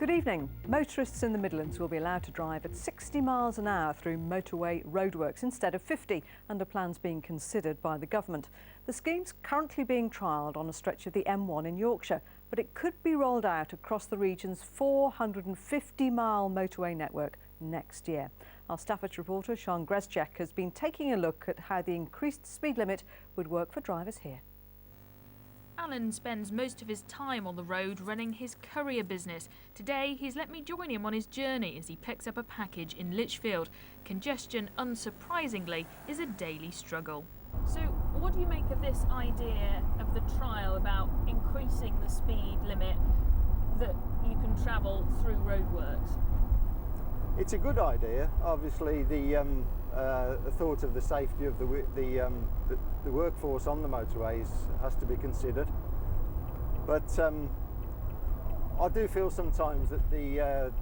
Good evening. Motorists in the Midlands will be allowed to drive at 60 miles an hour through motorway roadworks instead of 50, under plans being considered by the government. The scheme's currently being trialled on a stretch of the M1 in Yorkshire, but it could be rolled out across the region's 450-mile motorway network next year. Our Staffordshire reporter Sean Greschek has been taking a look at how the increased speed limit would work for drivers here. Alan spends most of his time on the road running his courier business. Today, he's let me join him on his journey as he picks up a package in Lichfield. Congestion, unsurprisingly, is a daily struggle. So, what do you make of this idea of the trial about increasing the speed limit that you can travel through roadworks? It's a good idea. Obviously, the thought of the safety of the workforce on the motorways has to be considered. But I do feel sometimes that the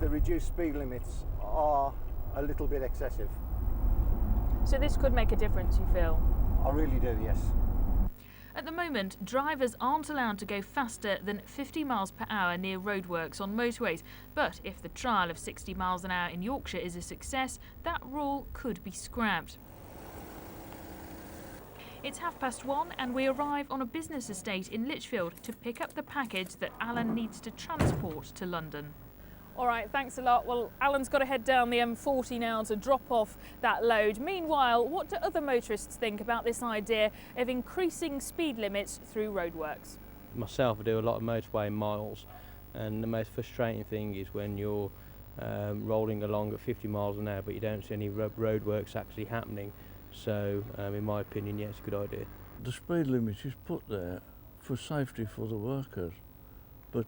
reduced speed limits are a little bit excessive. So this could make a difference, you feel? I really do, yes. At the moment, drivers aren't allowed to go faster than 50 miles per hour near roadworks on motorways. But if the trial of 60 miles an hour in Yorkshire is a success, that rule could be scrapped. It's 1:30 and we arrive on a business estate in Lichfield to pick up the package that Alan needs to transport to London. All right, thanks a lot. Well, Alan's got to head down the M40 now to drop off that load. Meanwhile, what do other motorists think about this idea of increasing speed limits through roadworks? Myself, I do a lot of motorway miles, and the most frustrating thing is when you're rolling along at 50 miles an hour but you don't see any roadworks actually happening. So, in my opinion, yeah, it's a good idea. The speed limit is put there for safety for the workers, but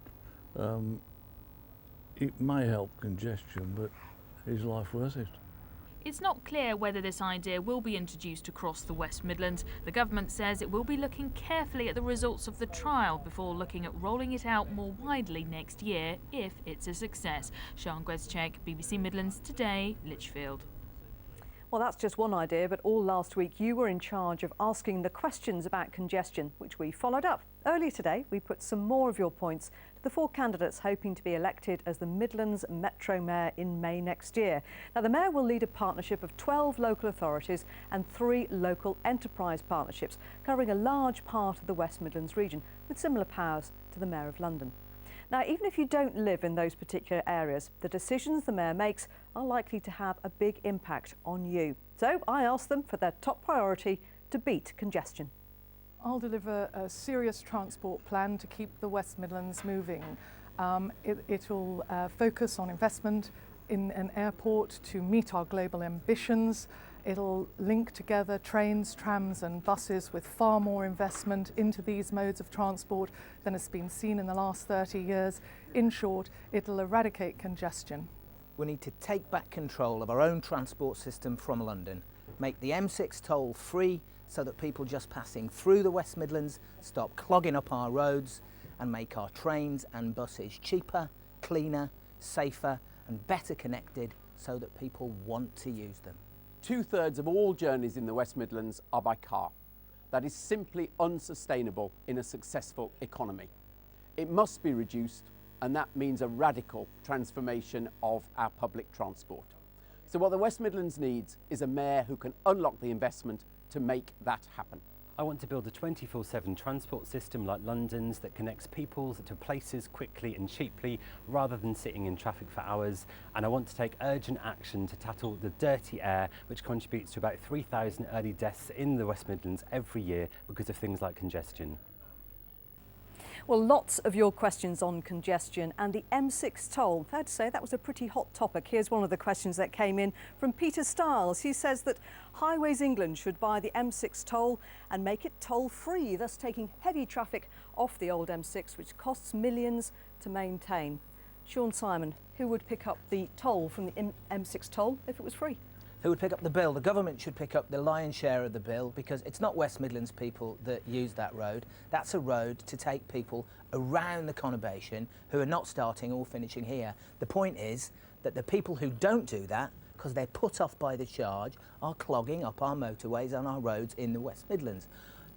it may help congestion, but is life worth it? It's not clear whether this idea will be introduced across the West Midlands. The government says it will be looking carefully at the results of the trial before looking at rolling it out more widely next year if it's a success. Sean Greschek, BBC Midlands Today, Lichfield. Well, that's just one idea, but all last week you were in charge of asking the questions about congestion, which we followed up. Earlier today, we put some more of your points to the 4 candidates hoping to be elected as the Midlands Metro Mayor in May next year. Now, the Mayor will lead a partnership of 12 local authorities and 3 local enterprise partnerships, covering a large part of the West Midlands region, with similar powers to the Mayor of London. Now, even if you don't live in those particular areas, the decisions the Mayor makes are likely to have a big impact on you. So I asked them for their top priority to beat congestion. I'll deliver a serious transport plan to keep the West Midlands moving. It will focus on investment in an airport to meet our global ambitions. It'll link together trains, trams and buses with far more investment into these modes of transport than has been seen in the last 30 years. In short, it'll eradicate congestion. We need to take back control of our own transport system from London, make the M6 toll free so that people just passing through the West Midlands stop clogging up our roads, and make our trains and buses cheaper, cleaner, safer and better connected so that people want to use them. 2/3 of all journeys in the West Midlands are by car. That is simply unsustainable in a successful economy. It must be reduced, and that means a radical transformation of our public transport. So what the West Midlands needs is a mayor who can unlock the investment to make that happen. I want to build a 24/7 transport system like London's that connects people to places quickly and cheaply rather than sitting in traffic for hours. And I want to take urgent action to tackle the dirty air, which contributes to about 3,000 early deaths in the West Midlands every year because of things like congestion. Well, lots of your questions on congestion and the M6 toll. Fair to say that was a pretty hot topic. Here's one of the questions that came in from Peter Stiles. He says that Highways England should buy the M6 toll and make it toll-free, thus taking heavy traffic off the old M6, which costs millions to maintain. Sean Simon, who would pick up the toll from the M6 toll if it was free? Who would pick up the bill? The government should pick up the lion's share of the bill, because it's not West Midlands people that use that road. That's a road to take people around the conurbation who are not starting or finishing here. The point is that the people who don't do that, because they're put off by the charge, are clogging up our motorways and our roads in the West Midlands.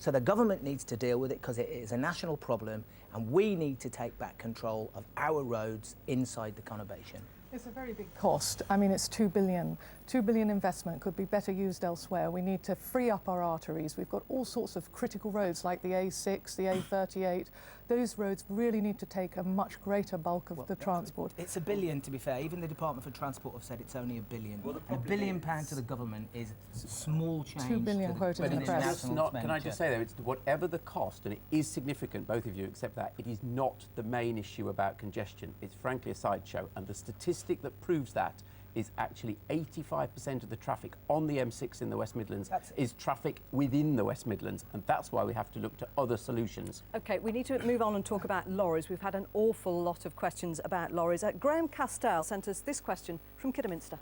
So the government needs to deal with it because it is a national problem, and we need to take back control of our roads inside the conurbation. It's a very big cost. I mean, it's 2 billion. 2 billion investment could be better used elsewhere. We need to free up our arteries. We've got all sorts of critical roads like the A6, the A38. Those roads really need to take a much greater bulk of the transport. It's a billion, to be fair. Even the Department for Transport have said it's only a billion. Well, £1 billion to the government is small change. 2 billion quoted in the press. Can I just say though, it's whatever the cost, and it is significant, both of you accept that, it is not the main issue about congestion. It's frankly a sideshow, and the statistic that proves that is actually 85% of the traffic on the M6 in the West Midlands is traffic within the West Midlands, and that's why we have to look to other solutions. OK, we need to move on and talk about lorries. We've had an awful lot of questions about lorries. Graham Castell sent us this question from Kidderminster.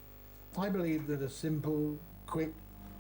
I believe that a simple, quick,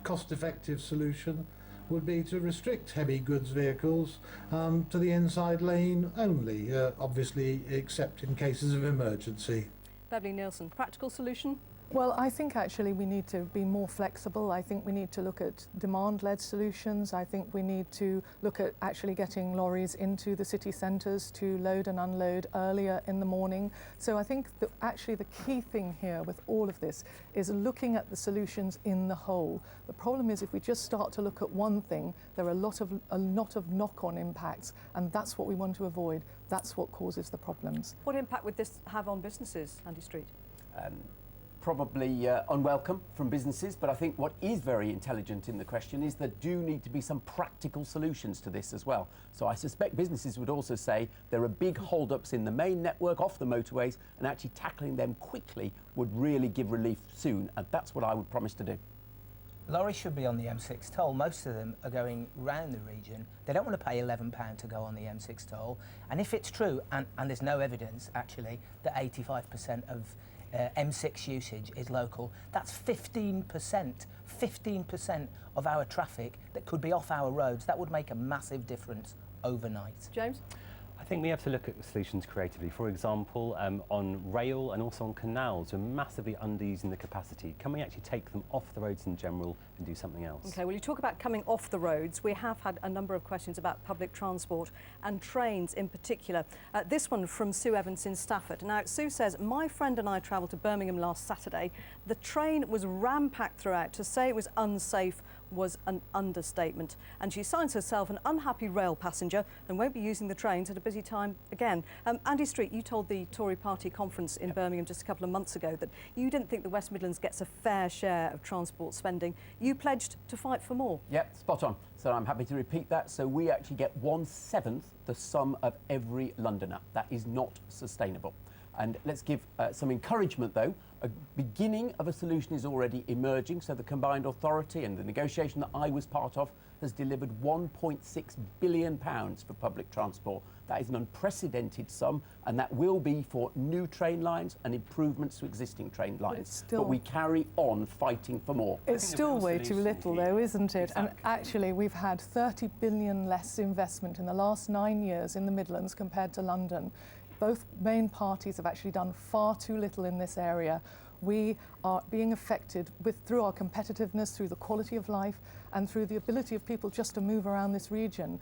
cost-effective solution would be to restrict heavy goods vehicles to the inside lane only, obviously except in cases of emergency. Beverly Nielsen, practical solution? Well, I think actually we need to be more flexible. I think we need to look at demand-led solutions. I think we need to look at actually getting lorries into the city centres to load and unload earlier in the morning. So I think that actually the key thing here with all of this is looking at the solutions in the whole. The problem is if we just start to look at one thing, there are a lot of knock-on impacts, and that's what we want to avoid. That's what causes the problems. What impact would this have on businesses, Andy Street? Probably unwelcome from businesses, but I think what is very intelligent in the question is there do need to be some practical solutions to this as well. So I suspect businesses would also say there are big hold-ups in the main network off the motorways, and actually tackling them quickly would really give relief soon, and that's what I would promise to do. Lorries should be on the M6 toll. Most of them are going round the region. They don't want to pay £11 to go on the M6 toll. And if it's true, and there's no evidence actually, that 85% of M6 usage is local, that's 15% of our traffic that could be off our roads. That would make a massive difference overnight. James? I think we have to look at solutions creatively. For example, on rail and also on canals, we're massively underusing the capacity. Can we actually take them off the roads in general and do something else? OK, well, you talk about coming off the roads. We have had a number of questions about public transport and trains in particular. This one from Sue Evans in Stafford. Now, Sue says, my friend and I travelled to Birmingham last Saturday. The train was ram-packed throughout. To say it was unsafe was an understatement. And she signs herself an unhappy rail passenger and won't be using the trains at a busy time again. Andy Street, you told the Tory party conference in Birmingham just a couple of months ago that you didn't think the West Midlands gets a fair share of transport spending. You pledged to fight for more. Yep, spot on. So I'm happy to repeat that. So we actually get 1/7 the sum of every Londoner. That is not sustainable. And let's give some encouragement, though. A beginning of a solution is already emerging. So the Combined Authority and the negotiation that I was part of has delivered £1.6 billion for public transport. That is an unprecedented sum, and that will be for new train lines and improvements to existing train lines. But we carry on fighting for more. It's still way too little, though, isn't it? Exactly. And actually, we've had 30 billion less investment in the last 9 years in the Midlands compared to London. Both main parties have actually done far too little in this area. We are being affected through our competitiveness, through the quality of life, and through the ability of people just to move around this region.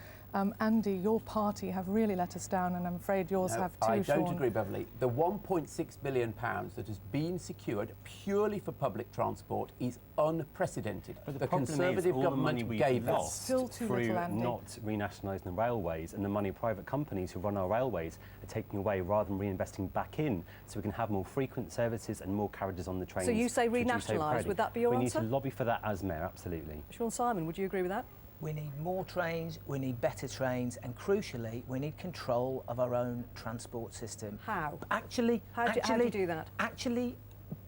Andy, your party have really let us down, and I'm afraid yours have too, I don't Sean. agree, Beverly. The £1.6 billion that has been secured purely for public transport is unprecedented. But the problem Conservative is all the money government we've gave us lost still too through little, Andy. not renationalising the railways, and the money private companies who run our railways are taking away rather than reinvesting back in, so we can have more frequent services and more carriages on the trains. So you say renationalise, would that be your answer? We need to lobby for that as mayor, absolutely. Sean Simon, would you agree with that? We need more trains, we need better trains, and crucially, we need control of our own transport system. How? How do you do that? Actually,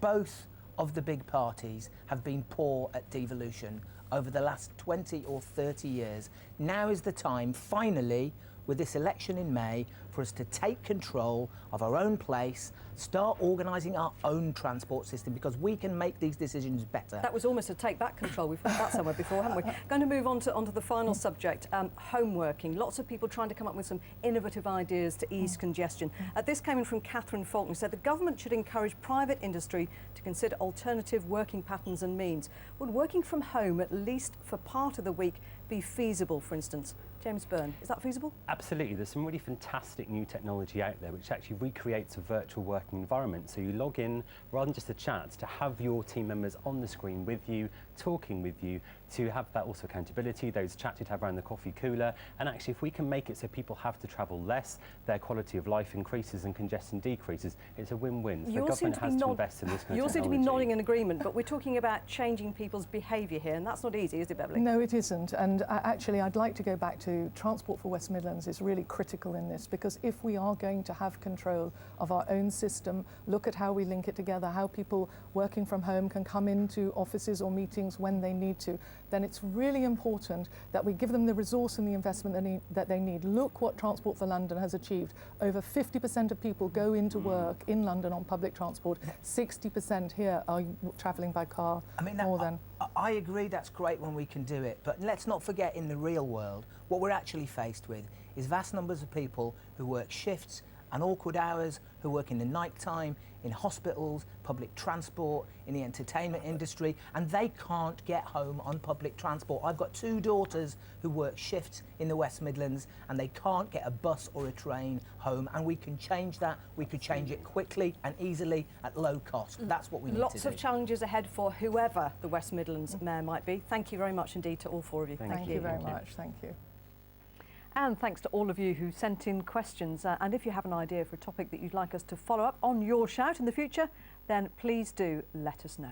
both of the big parties have been poor at devolution over the last 20 or 30 years. Now is the time, finally, with this election in May, for us to take control of our own place, start organising our own transport system, because we can make these decisions better. That was almost a take back control. We've heard that somewhere before, haven't we? Going to move on to the final subject, home working. Lots of people trying to come up with some innovative ideas to ease congestion. This came in from Catherine Faulkner, who said the government should encourage private industry to consider alternative working patterns and means. Would working from home, at least for part of the week, be feasible, for instance? James Byrne, is that feasible? Absolutely. There's some really fantastic new technology out there which actually recreates a virtual working environment. So you log in, rather than just a chat, to have your team members on the screen with you, talking with you, to have that also accountability, those chats you'd have around the coffee cooler. And actually, if we can make it so people have to travel less, their quality of life increases and congestion decreases, it's a win-win. So the government has to invest in this kind of technology. You all seem to be nodding in agreement, but we're talking about changing people's behaviour here, and that's not easy, is it, Beverly? No, it isn't. And actually, I'd like to go back to Transport for West Midlands is really critical in this, because if we are going to have control of our own system, look at how we link it together, how people working from home can come into offices or meetings when they need to, then it's really important that we give them the resource and the investment that they need. Look what Transport for London has achieved. Over 50% of people go into work in London on public transport. 60% here are travelling by car. I mean, I agree, that's great when we can do it, but let's not forget, in the real world, what we're actually faced with is vast numbers of people who work shifts and awkward hours, who work in the night time, in hospitals, public transport, in the entertainment industry, and they can't get home on public transport. I've got 2 daughters who work shifts in the West Midlands, and they can't get a bus or a train home, and we can change that. We could change it quickly and easily at low cost. That's what we need to do. Lots of challenges ahead for whoever the West Midlands mayor might be. Thank you very much indeed to all 4 of you. Thank you very much. Thank you. And thanks to all of you who sent in questions. And if you have an idea for a topic that you'd like us to follow up on your shout in the future, then please do let us know.